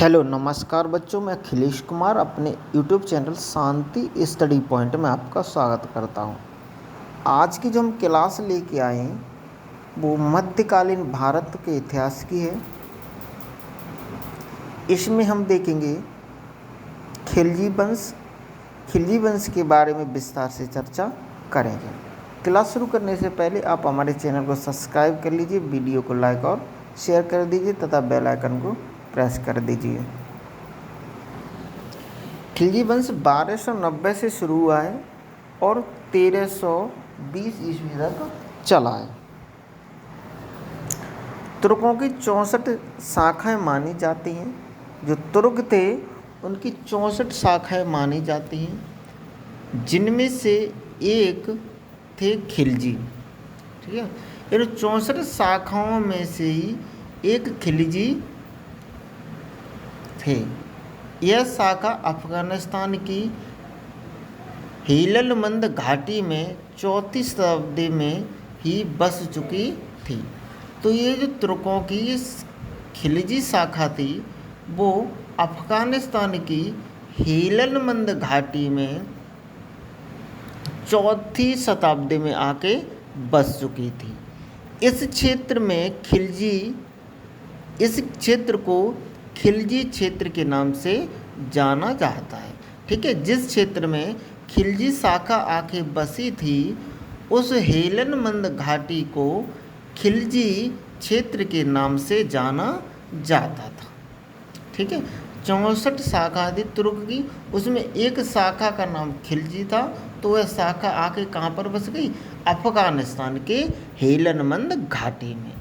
Hello नमस्कार बच्चों, मैं अखिलेश कुमार अपने यूट्यूब चैनल शांति स्टडी पॉइंट में आपका स्वागत करता हूं। आज की जो हम क्लास लेके आए हैं वो मध्यकालीन भारत के इतिहास की है। इसमें हम देखेंगे खिलजी वंश के बारे में विस्तार से चर्चा करेंगे। क्लास शुरू करने से पहले आप हमारे चैनल को सब्सक्राइब कर लीजिए, वीडियो को लाइक और शेयर कर दीजिए तथा बेल आइकन को प्रेस कर दीजिए। खिलजी वंश 1290 से शुरू हुआ है और 1320 ईस्वी तक चला है। तुर्कों की 64 शाखाएं मानी जाती हैं। जो तुर्क थे उनकी 64 शाखाएं मानी जाती हैं, जिनमें से एक थे खिलजी। ठीक है, इन 64 शाखाओं में से ही एक खिलजी थे। यह शाखा अफगानिस्तान की हेललमंद घाटी में 4वीं शताब्दी में ही बस चुकी थी। तो ये जो तुर्कों की खिलजी शाखा थी वो अफगानिस्तान की हेललमंद घाटी में 4वीं शताब्दी में आके बस चुकी थी। इस क्षेत्र को खिलजी क्षेत्र के नाम से जाना जाता है। ठीक है, जिस क्षेत्र में खिलजी शाखा आके बसी थी उस हेललमंद घाटी को खिलजी क्षेत्र के नाम से जाना जाता था। ठीक है, 64 शाखा थी तुर्क की, उसमें एक शाखा का नाम खिलजी था। तो वह शाखा आके कहाँ पर बस गई? अफगानिस्तान के हेललमंद घाटी में।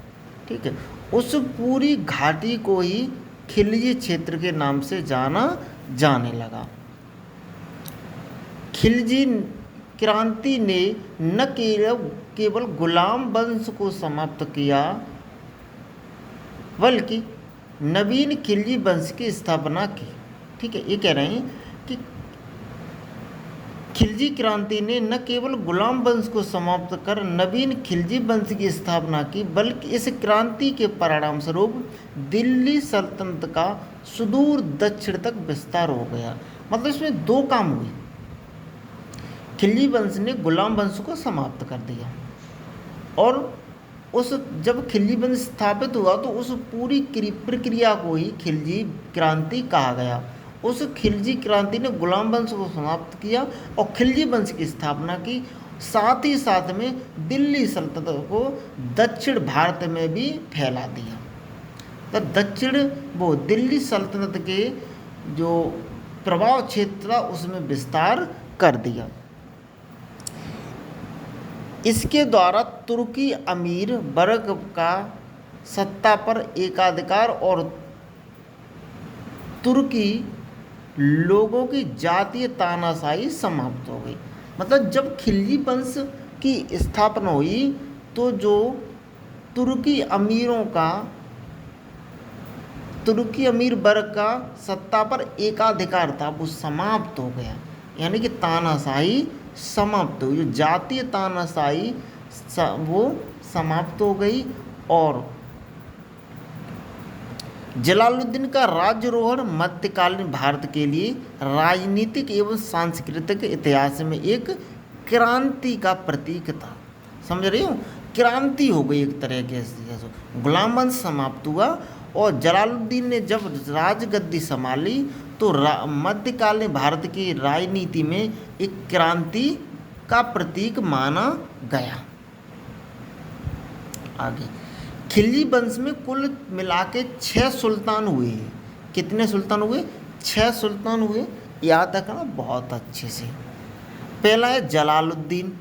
ठीक है, उस पूरी घाटी को ही खिलजी क्षेत्र के नाम से जाना जाने लगा। खिलजी क्रांति ने न केवल गुलाम वंश को समाप्त किया बल्कि नवीन खिलजी वंश की स्थापना की। ठीक है, ये कह रहे हैं कि खिलजी क्रांति ने न केवल गुलाम वंश को समाप्त कर नवीन खिलजी वंश की स्थापना की, बल्कि इस क्रांति के परिणाम स्वरूप दिल्ली सल्तनत का सुदूर दक्षिण तक विस्तार हो गया। मतलब इसमें दो काम हुए। खिलजी वंश ने गुलाम वंश को समाप्त कर दिया और जब खिलजी वंश स्थापित हुआ तो उस पूरी प्रक्रिया को ही खिलजी क्रांति कहा गया। उस खिलजी क्रांति ने गुलाम वंश को समाप्त किया और खिलजी वंश की स्थापना की। साथ ही साथ में दिल्ली सल्तनत को दक्षिण भारत में भी फैला दिया। तो दिल्ली सल्तनत के जो प्रभाव क्षेत्र था उसमें विस्तार कर दिया। इसके द्वारा तुर्की अमीर वर्ग का सत्ता पर एकाधिकार और तुर्की लोगों की जातीय तानाशाही समाप्त हो गई। मतलब जब खिलजी वंश की स्थापना हुई तो जो तुर्की अमीर वर्ग का सत्ता पर एकाधिकार था वो समाप्त हो गया। यानी कि तानाशाही समाप्त हुई, जो जातीय तानाशाही वो समाप्त हो गई। और जलालुद्दीन का राज्यारोहण मध्यकालीन भारत के लिए राजनीतिक एवं सांस्कृतिक इतिहास में एक क्रांति का प्रतीक था। समझ रहे हो? क्रांति हो गई एक तरह के। गुलाम वंश समाप्त हुआ और जलालुद्दीन ने जब राजगद्दी संभाली तो मध्यकालीन भारत की राजनीति में एक क्रांति का प्रतीक माना गया। आगे, खिलजी वंश में कुल मिला के 6 सुल्तान हुए हैं। कितने सुल्तान हुए? 6 सुल्तान हुए। याद रखना बहुत अच्छे से। पहला है जलालुद्दीन,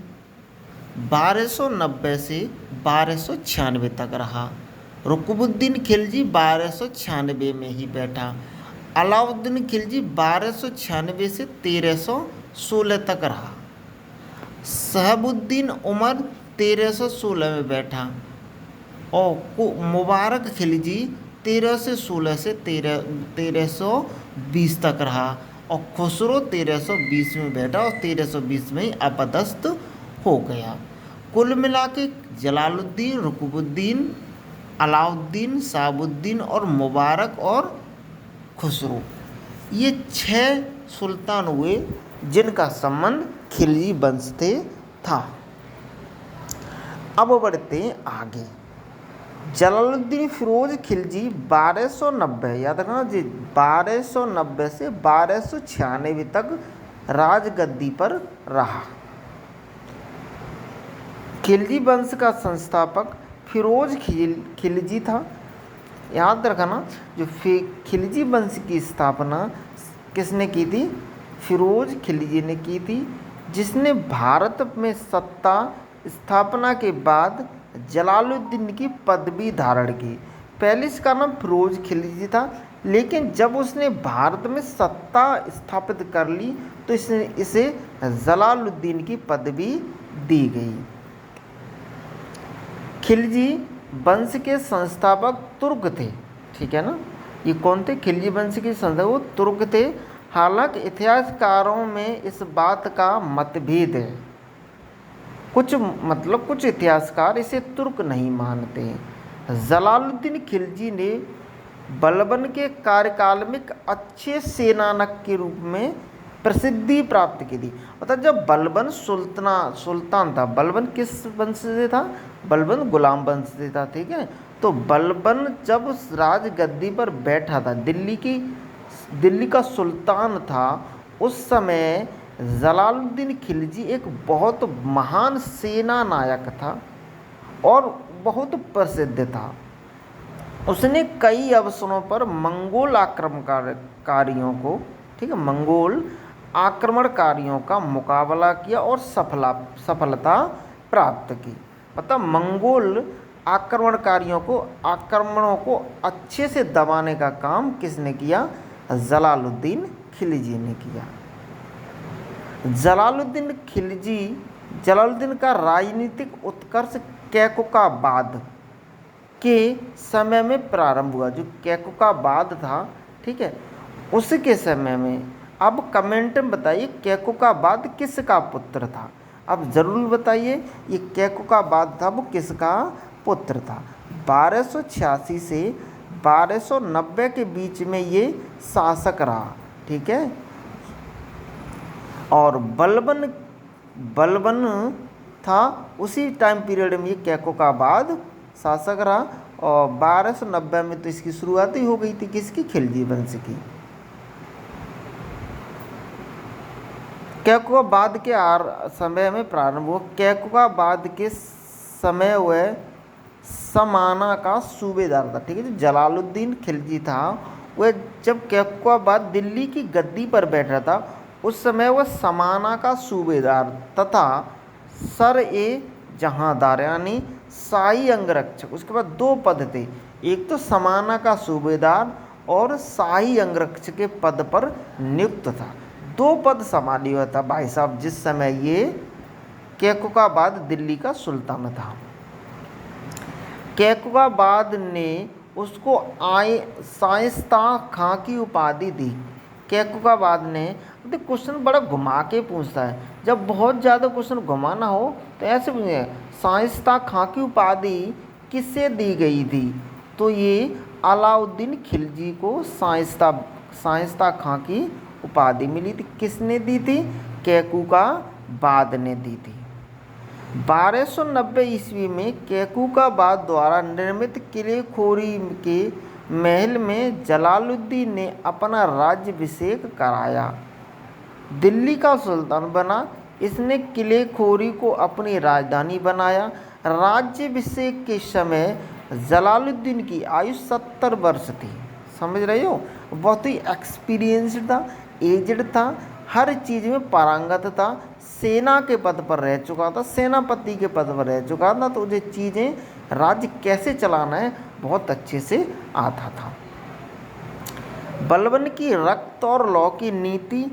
1290 से 1296 तक रहा। रुकनुद्दीन खिलजी 1296 में ही बैठा। अलाउद्दीन खिलजी 1296 से 1316 तक रहा। शहाबुद्दीन उमर 1316 में बैठा और मुबारक खिलजी 1316 से 1320 तक रहा और खुसरो 1320 में बैठा और 1320 में ही अपदस्थ हो गया। कुल मिला के जलालुद्दीन, रुकनुद्दीन, अलाउद्दीन, शहाबुद्दीन और मुबारक और खुसरो। ये 6 सुल्तान हुए जिनका संबंध खिलजी वंश से था। अब बढ़ते हैं आगे। जलालुद्दीन फिरोज खिलजी 1290, याद रखना जी, 1290 से 1296 तक राजगद्दी पर रहा। खिलजी वंश का संस्थापक फिरोज खिलजी था। याद रखना, जो खिलजी वंश की स्थापना किसने की थी? फिरोज खिलजी ने की थी, जिसने भारत में सत्ता स्थापना के बाद जलालुद्दीन की पदवी धारण की। पहले इसका नाम फिरोज खिलजी था, लेकिन जब उसने भारत में सत्ता स्थापित कर ली तो इसे जलालुद्दीन की पदवी दी गई। खिलजी वंश के संस्थापक तुर्क थे, ठीक है ना। ये कौन थे? खिलजी वंश के संस्थापक वो तुर्क थे। हालांकि इतिहासकारों में इस बात का मतभेद है। कुछ इतिहासकार इसे तुर्क नहीं मानते। जलालुद्दीन खिलजी ने बलबन के कार्यकाल में एक अच्छे सेनानक के रूप में प्रसिद्धि प्राप्त की थी। मतलब जब बलबन सुल्तान था, बलबन किस वंश से था? बलबन गुलाम वंश से था, ठीक है। तो बलबन जब राजगद्दी पर बैठा था, दिल्ली का सुल्तान था, उस समय जलालुद्दीन खिलजी एक बहुत महान सेना नायक था और बहुत प्रसिद्ध था। उसने कई अवसरों पर मंगोल आक्रमणकारियों को, ठीक है, मंगोल आक्रमणकारियों का मुकाबला किया और सफलता प्राप्त की। मतलब मंगोल आक्रमणों को अच्छे से दबाने का काम किसने किया? जलालुद्दीन खिलजी ने किया। जलालुद्दीन का राजनीतिक उत्कर्ष कैकुकाबाद के समय में प्रारंभ हुआ। जो कैकुकाबाद था, ठीक है, उसके समय में। अब कमेंट में बताइए कैकुकाबाद किसका पुत्र था? अब ज़रूर बताइए ये कैकुकाबाद था वो किसका पुत्र था। 1286 से 1290 के बीच में ये शासक रहा, ठीक है। और बलबन था, उसी टाइम पीरियड में ये कैकुकाबाद शासक रहा। और 1290 में तो इसकी शुरुआत ही हो गई थी, किसकी? खिलजी वंश की। कैकुकाबाद के समय में प्रारंभ हुआ। कैकुकाबाद के समय वह समाना का सूबेदार था, ठीक है। जो जलालुद्दीन खिलजी था, वह जब कैकुकाबाद दिल्ली की गद्दी पर बैठा था, उस समय वह समाना का सूबेदार तथा जहांदार यानी शाही अंगरक्षक, उसके बाद 2 पद थे। एक तो समाना का सूबेदार और शाही अंगरक्षक के पद पर नियुक्त था। 2 पद संभाली हुआ था भाई साहब जिस समय ये कैकुकाबाद दिल्ली का सुल्तान था। कैकुकाबाद ने उसको शाइस्ता खां की उपाधि दी। कैकुकाबाद ने, क्वेश्चन बड़ा घुमा के पूछता है, जब बहुत ज़्यादा क्वेश्चन घुमाना हो तो ऐसे पूछे, शाइस्ता खां की उपाधि किससे दी गई थी? तो ये अलाउद्दीन खिलजी को शाइस्ता खां की उपाधि मिली थी। किसने दी थी? कैकुकाबाद ने दी थी। 1290 ईस्वी में कैकुकाबाद द्वारा निर्मित किलेखोरी के महल में जलालुद्दीन ने अपना राज्याभिषेक कराया। दिल्ली का सुल्तान बना। इसने किलेखोरी को अपनी राजधानी बनाया। राज्याभिषेक के समय जलालुद्दीन की आयु 70 वर्ष थी। समझ रहे हो? बहुत ही एक्सपीरियंस्ड था, एजड था, हर चीज़ में पारंगत था, सेना के पद पर रह चुका था, सेनापति के पद पर रह चुका था, तो ये चीज़ें राज्य कैसे चलाना है बहुत अच्छे से आता था। बलबन की रक्त और लौ की नीति,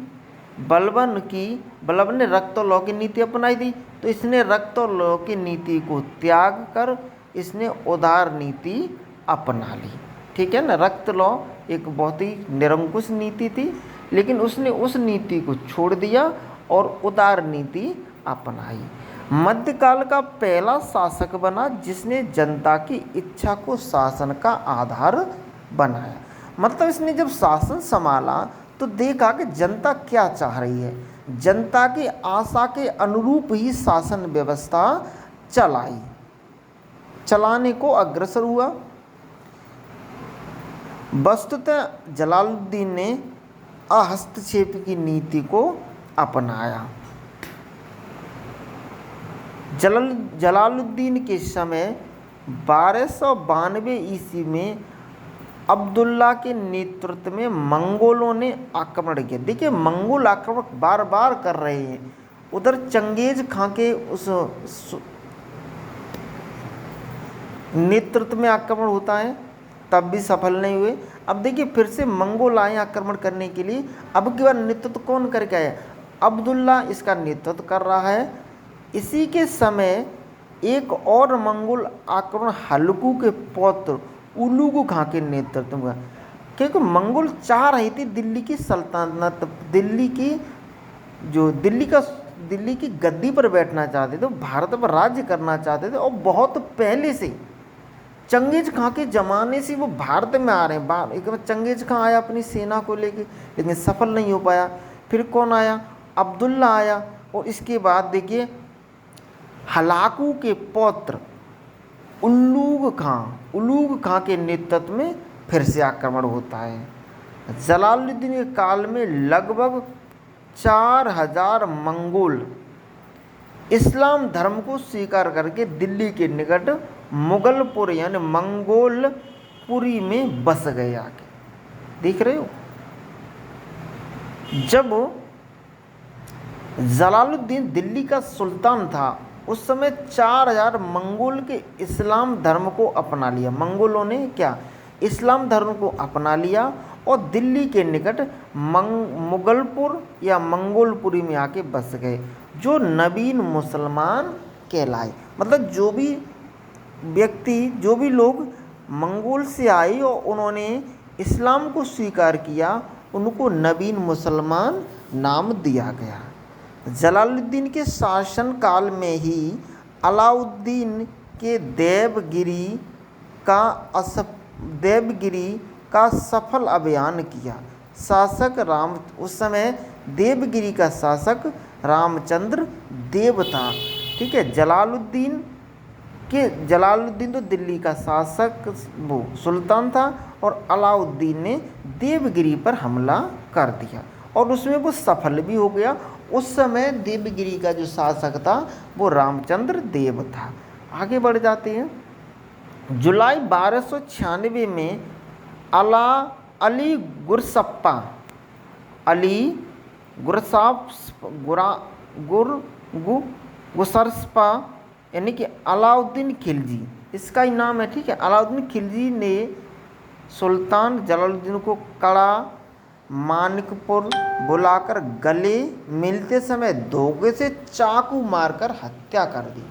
बलबन ने रक्त और लौ की नीति अपनाई थी, तो इसने रक्त और लौ की नीति को त्याग कर इसने उदार नीति अपना ली, ठीक है ना। रक्त लौ एक बहुत ही निरंकुश नीति थी, लेकिन उसने उस नीति को छोड़ दिया और उदार नीति अपनाई। मध्यकाल का पहला शासक बना जिसने जनता की इच्छा को शासन का आधार बनाया। मतलब इसने जब शासन संभाला तो देखा कि जनता क्या चाह रही है, जनता की आशा के अनुरूप ही शासन व्यवस्था चलाने को अग्रसर हुआ। वस्तुतः जलालुद्दीन ने हस्तक्षेप की नीति को अपनाया। जलालुद्दीन के समय 1292 ईस्वी में अब्दुल्ला के नेतृत्व में मंगोलों ने आक्रमण किया। देखिए मंगोल आक्रमण बार बार कर रहे हैं। उधर चंगेज खां के उस नेतृत्व में आक्रमण होता है, तब भी सफल नहीं हुए। अब देखिए फिर से मंगोल आए आक्रमण करने के लिए। अब की बार नेतृत्व कौन करके आया? अब्दुल्ला इसका नेतृत्व कर रहा है। इसी के समय एक और मंगोल आक्रमण हल्कू के पौत्र उलुगु खां के नेतृत्व में, क्योंकि मंगोल चाह रही थी दिल्ली की सल्तनत, दिल्ली की गद्दी पर बैठना चाहते थे, भारत पर राज्य करना चाहते थे। और बहुत पहले से चंगेज खां के ज़माने से वो भारत में आ रहे हैं। एक बार चंगेज खां आया अपनी सेना को लेके, लेकिन सफल नहीं हो पाया। फिर कौन आया? अब्दुल्ला आया। और इसके बाद देखिए हलाकू के पौत्र उलूग खां के नेतृत्व में फिर से आक्रमण होता है। जलालुद्दीन के काल में लगभग 4000 मंगोल इस्लाम धर्म को स्वीकार करके दिल्ली के निकट मुगलपुर यानी मंगोलपुरी में बस गए आके। देख रहे हो, जब जलालुद्दीन दिल्ली का सुल्तान था उस समय 4000 मंगोल के इस्लाम धर्म को अपना लिया। मंगोलों ने क्या इस्लाम धर्म को अपना लिया और दिल्ली के निकट मुगलपुर या मंगोलपुरी में आके बस गए, जो नवीन मुसलमान कहलाए। मतलब जो भी व्यक्ति, जो भी लोग मंगोल से आए और उन्होंने इस्लाम को स्वीकार किया, उनको नवीन मुसलमान नाम दिया गया। जलालुद्दीन के शासन काल में ही अलाउद्दीन के देवगिरी का सफल अभियान किया। उस समय देवगिरी का शासक रामचंद्र देव था। ठीक है, जलालुद्दीन तो दिल्ली का शासक वो सुल्तान था और अलाउद्दीन ने देवगिरी पर हमला कर दिया और उसमें वो सफल भी हो गया। उस समय देवगिरी का जो शासक था वो रामचंद्र देव था। आगे बढ़ जाते हैं। जुलाई 1296 में अली गुरसप्पा यानी कि अलाउद्दीन खिलजी, इसका ही नाम है। ठीक है, अलाउद्दीन खिलजी ने सुल्तान जलालुद्दीन को कड़ा मानिकपुर बुलाकर गले मिलते समय धोखे से चाकू मारकर हत्या कर दी।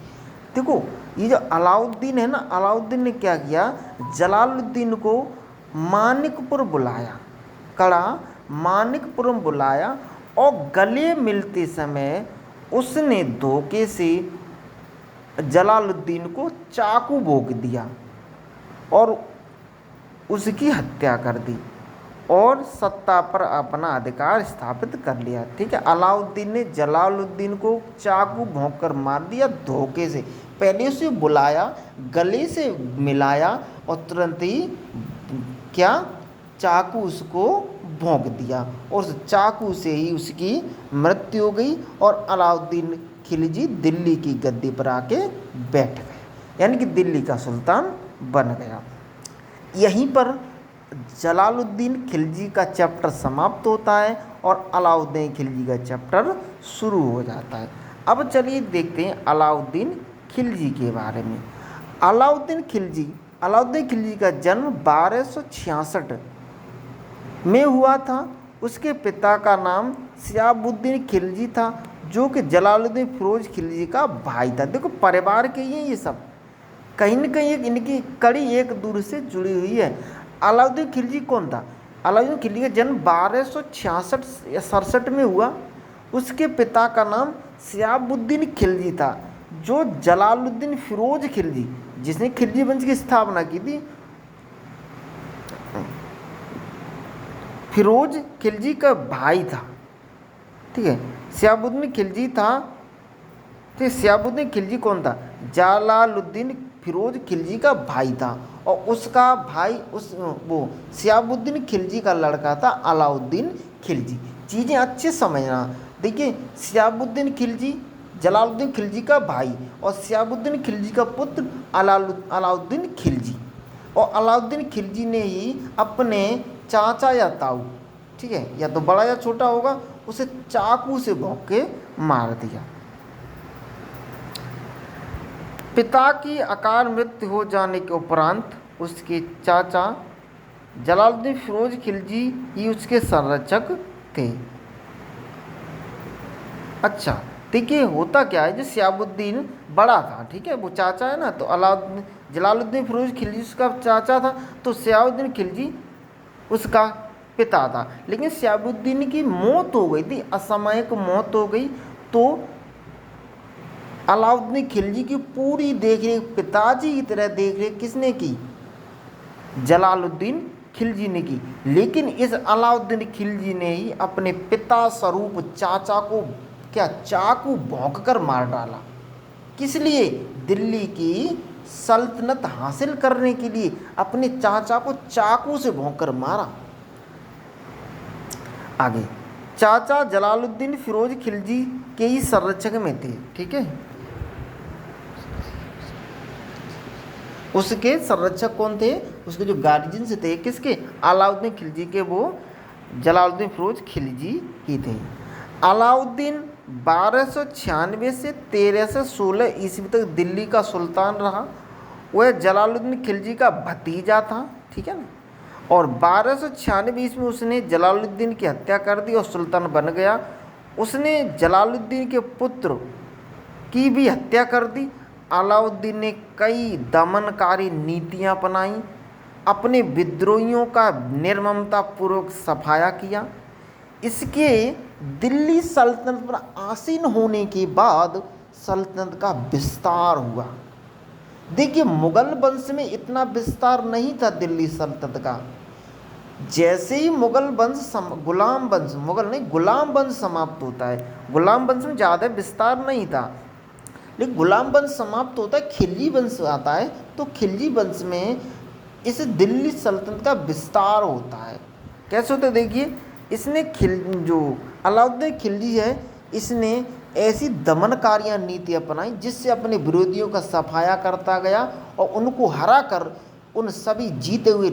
देखो ये जो अलाउद्दीन है ना, अलाउद्दीन ने क्या किया, जलालुद्दीन को मानिकपुर बुलाया, कड़ा मानिकपुर बुलाया और गले मिलते समय उसने धोखे से जलालुद्दीन को चाकू भोंक दिया और उसकी हत्या कर दी और सत्ता पर अपना अधिकार स्थापित कर लिया। ठीक है, अलाउद्दीन ने जलालुद्दीन को चाकू भोंक कर मार दिया धोखे से। पहले उसे बुलाया, गले से मिलाया और तुरंत ही क्या चाकू उसको भोंक दिया और उस चाकू से ही उसकी मृत्यु हो गई और अलाउद्दीन खिलजी दिल्ली की गद्दी पर आके बैठ गए, यानी कि दिल्ली का सुल्तान बन गया। यहीं पर जलालुद्दीन खिलजी का चैप्टर समाप्त होता है और अलाउद्दीन खिलजी का चैप्टर शुरू हो जाता है। अब चलिए देखते हैं अलाउद्दीन खिलजी के बारे में। अलाउद्दीन खिलजी का जन्म 1266 में हुआ था। उसके पिता का नाम शिहाबुद्दीन खिलजी था, जो कि जलालुद्दीन फिरोज खिलजी का भाई था। देखो परिवार के ये सब कहीं न कहीं इनकी कड़ी एक दूर से जुड़ी हुई है। अलाउद्दीन खिलजी कौन था? अलाउद्दीन खिलजी का जन्म 1266 या 67 में हुआ। उसके पिता का नाम शिहाबुद्दीन खिलजी था, जो जलालुद्दीन फिरोज खिलजी, जिसने खिलजी वंश की स्थापना की थी, फिरोज खिलजी का भाई था। ठीक है, शिहाबुद्दीन खिलजी था। ठीक, शिहाबुद्दीन खिलजी कौन था? जलालुद्दीन फिरोज खिलजी का भाई था, और उसका भाई उस वो शिहाबुद्दीन खिलजी का लड़का था अलाउद्दीन खिलजी। चीज़ें अच्छे समझना। देखिए, शिहाबुद्दीन खिलजी जलालुद्दीन खिलजी का भाई, और शिहाबुद्दीन खिलजी का पुत्र अलाउद्दीन खिलजी। और अलाउद्दीन खिलजी ने ही अपने चाचा या ताऊ, ठीक है, या तो बड़ा या छोटा होगा, उसे चाकू से भोंक के मार दिया। पिता की अकाल मृत्यु हो जाने के उपरांत उसके चाचा जलालुद्दीन फिरोज खिलजी ही उसके संरक्षक थे। अच्छा, देखिए होता क्या है, जो शिहाबुद्दीन बड़ा था, ठीक है, वो चाचा है ना, तो जलालुद्दीन फिरोज खिलजी उसका चाचा था, तो शिहाबुद्दीन खिलजी उसका पिता था। लेकिन शिहाबुद्दीन की मौत हो गई थी, असामयिक मौत हो गई, तो अलाउद्दीन खिलजी की पूरी देखरेख, पिताजी की तरह देखरेख किसने की? जलालुद्दीन खिलजी ने की। लेकिन इस अलाउद्दीन खिलजी ने ही अपने पिता स्वरूप चाचा को क्या चाकू भोंक कर मार डाला। किस लिए? दिल्ली की सल्तनत हासिल करने के लिए अपने चाचा को चाकू से भोंक कर मारा। आगे, चाचा जलालुद्दीन फिरोज खिलजी के ही संरक्षक में थे। ठीक है, उसके संरक्षक कौन थे? उसके जो गार्जियंस थे, किसके? अलाउद्दीन खिलजी के, वो जलालुद्दीन फिरोज खिलजी ही थे। अलाउद्दीन 1296 से 1316 ईस्वी तक दिल्ली का सुल्तान रहा। वह जलालुद्दीन खिलजी का भतीजा था। ठीक है ना, और 1296 ईस्वी में उसने जलालुद्दीन की हत्या कर दी और सुल्तान बन गया। उसने जलालुद्दीन के पुत्र की भी हत्या कर दी। अलाउद्दीन ने कई दमनकारी नीतियां अपनाई, अपने विद्रोहियों का निर्ममतापूर्वक सफाया किया। इसके दिल्ली सल्तनत पर आसीन होने के बाद सल्तनत का विस्तार हुआ। देखिए, मुगल वंश में इतना विस्तार नहीं था दिल्ली सल्तनत का। जैसे ही मुगल वंश गुलाम वंश, मुगल नहीं, गुलाम वंश समाप्त होता है, गुलाम वंश में ज़्यादा विस्तार नहीं था, लेकिन गुलाम वंश समाप्त होता है, खिलजी वंश आता है, तो खिलजी वंश में इस दिल्ली सल्तनत का विस्तार होता है। कैसे होता है? देखिए, इसने जो अलाउद्दीन खिलजी है, इसने ऐसी दमनकारियाँ नीति अपनाई जिससे अपने विरोधियों का सफाया करता गया और उनको हरा कर उन सभी जीते हुए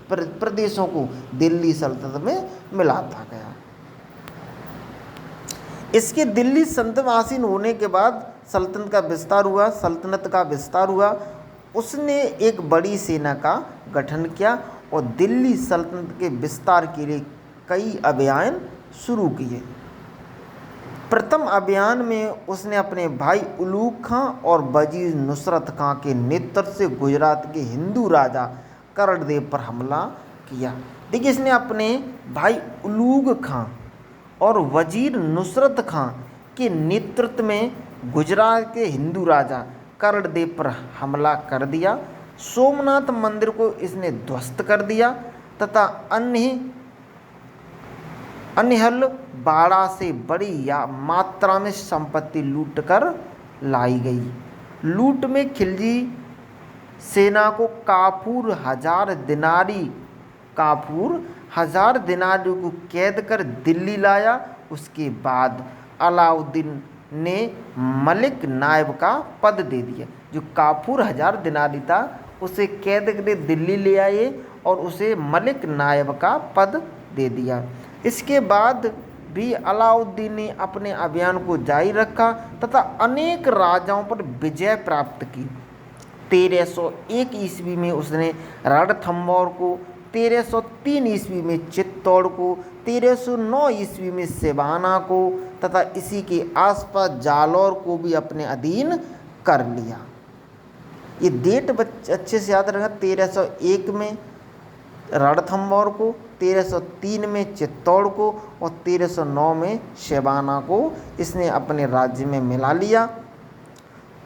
प्रदेशों को दिल्ली सल्तनत में मिलाता गया। इसके दिल्ली सल्तनत आसीन होने के बाद सल्तनत का विस्तार हुआ। उसने एक बड़ी सेना का गठन किया और दिल्ली सल्तनत के विस्तार के लिए कई अभियान शुरू किए। प्रथम अभियान में उसने अपने भाई उलूग खां और वजीर नुसरत खां के नेतृत्व से गुजरात के हिंदू राजा कर्णदेव पर हमला किया। देखिए, इसने अपने भाई उलूग खां और वजीर नुसरत खां के नेतृत्व में गुजरात के हिंदू राजा कर्णदेव पर हमला कर दिया। सोमनाथ मंदिर को इसने ध्वस्त कर दिया तथा अनहल बाड़ा से बड़ी मात्रा में संपत्ति लूट कर लाई गई। लूट में खिलजी सेना को काफूर हजार दिनारी को कैद कर दिल्ली लाया। उसके बाद अलाउद्दीन ने मलिक नायब का पद दे दिया। जो काफूर हजार दिनारी था उसे कैद करके दिल्ली ले आए और उसे मलिक नायब का पद दे दिया। इसके बाद भी अलाउद्दीन ने अपने अभियान को जारी रखा तथा अनेक राजाओं पर विजय प्राप्त की। 1301 ईस्वी में उसने रणथंभौर को, 1303 ईस्वी में चित्तौड़ को, 1309 ईस्वी में सिवाना को तथा इसी के आसपास जालौर को भी अपने अधीन कर लिया। ये डेट अच्छे से याद रखना। 1301 में रणथंभौर को, 1303 में चित्तौड़ को और 1309 में सिवाना को इसने अपने राज्य में मिला लिया।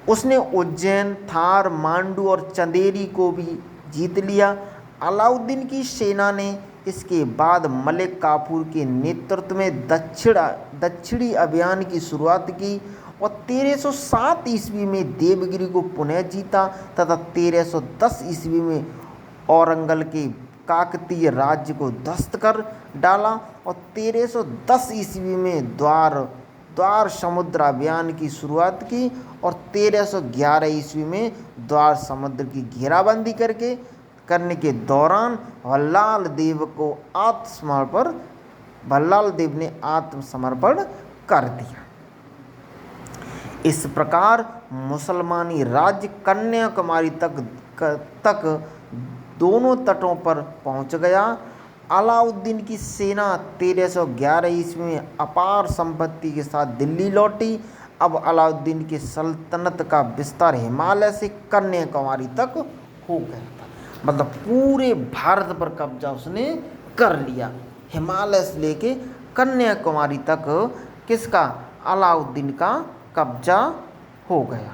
उसने उज्जैन, थार, मांडू और चंदेरी को भी जीत लिया। अलाउद्दीन की सेना ने इसके बाद मलिक काफूर के नेतृत्व में दक्षिणी अभियान की शुरुआत की और 1307 ईस्वी में देवगिरी को पुनः जीता तथा 1310 ईस्वी में औरंगल के काकतीय राज्य को ध्वस्त कर डाला और 1310 ईस्वी में द्वार समुद्र अभियान की शुरुआत की और 1311 ईस्वी में द्वार समुद्र की घेराबंदी करने के दौरान भल्लाल देव ने आत्मसमर्पण कर दिया। इस प्रकार मुसलमानी राज्य कन्याकुमारी तक दोनों तटों पर पहुंच गया। अलाउद्दीन की सेना 1311 ईस्वी में अपार संपत्ति के साथ दिल्ली लौटी। अब अलाउद्दीन की सल्तनत का विस्तार हिमालय से कन्याकुमारी तक हो गया था, मतलब पूरे भारत पर कब्जा उसने कर लिया। हिमालय से लेके कन्याकुमारी तक किसका, अलाउद्दीन का कब्जा हो गया।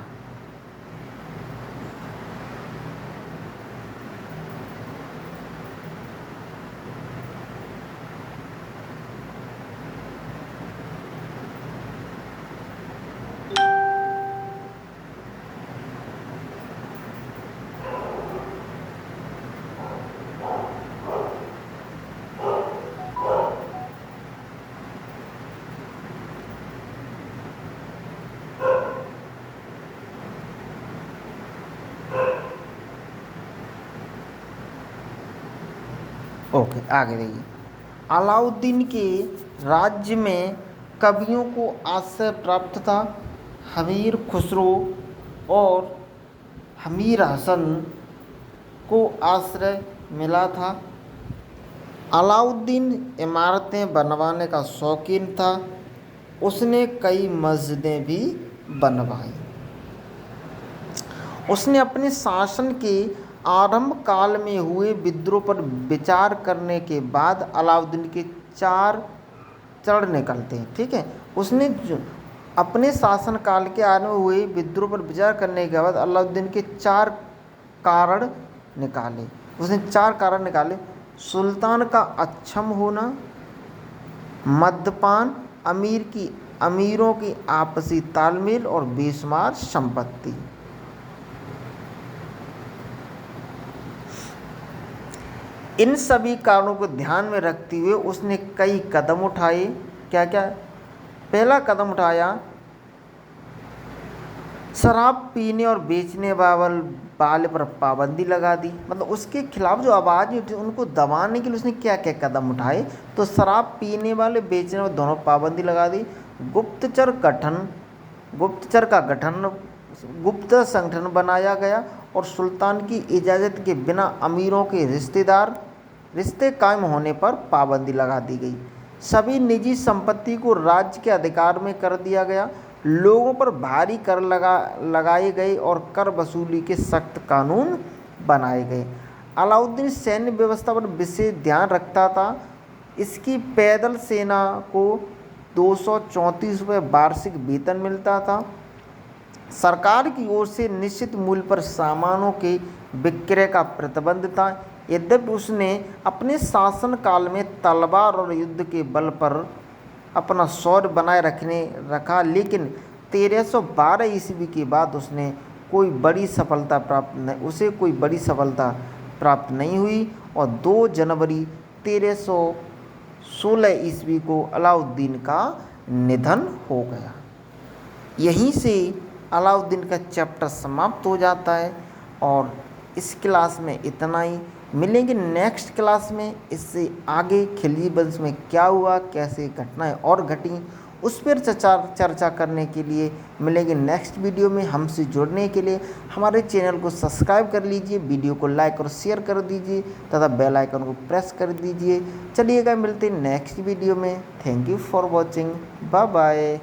ओके, आगे देखिए। अलाउद्दीन के राज्य में कवियों को आश्रय प्राप्त था। हमीर खुसरो और हमीर हसन को आश्रय मिला था। अलाउद्दीन इमारतें बनवाने का शौकीन था। उसने कई मस्जिदें भी बनवाई। उसने अपने शासन के आरंभ काल में हुए विद्रोह पर विचार करने के बाद अलाउद्दीन के 4 चरण निकलते हैं। ठीक है, उसने अपने शासन काल के आरंभ में हुए विद्रोह पर विचार करने के बाद अलाउद्दीन के 4 कारण निकाले। उसने 4 कारण निकाले। सुल्तान का अक्षम होना, मद्यपान, अमीरों की आपसी तालमेल और बेशुमार संपत्ति। इन सभी कारणों को ध्यान में रखते हुए उसने कई कदम उठाए। क्या क्या? पहला कदम उठाया, शराब पीने और बेचने वाले पर पाबंदी लगा दी। मतलब उसके खिलाफ जो आवाज़ उठी उनको दबाने के लिए उसने क्या क्या कदम उठाए, तो शराब पीने वाले बेचने वाले दोनों पाबंदी लगा दी। गुप्त संगठन बनाया गया और सुल्तान की इजाज़त के बिना अमीरों के रिश्ते कायम होने पर पाबंदी लगा दी गई। सभी निजी संपत्ति को राज्य के अधिकार में कर दिया गया। लोगों पर भारी कर लगाए गए और कर वसूली के सख्त कानून बनाए गए। अलाउद्दीन सैन्य व्यवस्था पर विशेष ध्यान रखता था। इसकी पैदल सेना को 234 रुपये वार्षिक वेतन मिलता था। सरकार की ओर से निश्चित मूल्य पर सामानों के विक्रय का प्रतिबंध था। यद्यपि उसने अपने शासन काल में तलवार और युद्ध के बल पर अपना शौर्य बनाए रखा, लेकिन 1312 ईस्वी के बाद उसे कोई बड़ी सफलता प्राप्त नहीं हुई और 2 जनवरी 1316 ईस्वी को अलाउद्दीन का निधन हो गया। यहीं से अलाउद्दीन का चैप्टर समाप्त हो जाता है और इस क्लास में इतना ही। मिलेंगे नेक्स्ट क्लास में। इससे आगे खिलजी वंश में क्या हुआ, कैसे घटनाएं और घटी, उस पर चर्चा करने के लिए मिलेंगे नेक्स्ट वीडियो में। हमसे जुड़ने के लिए हमारे चैनल को सब्सक्राइब कर लीजिए, वीडियो को लाइक और शेयर कर दीजिए तथा बेल आइकन को प्रेस कर दीजिए। चलिएगा, मिलते हैं नेक्स्ट वीडियो में। Thank you for watching. Bye bye.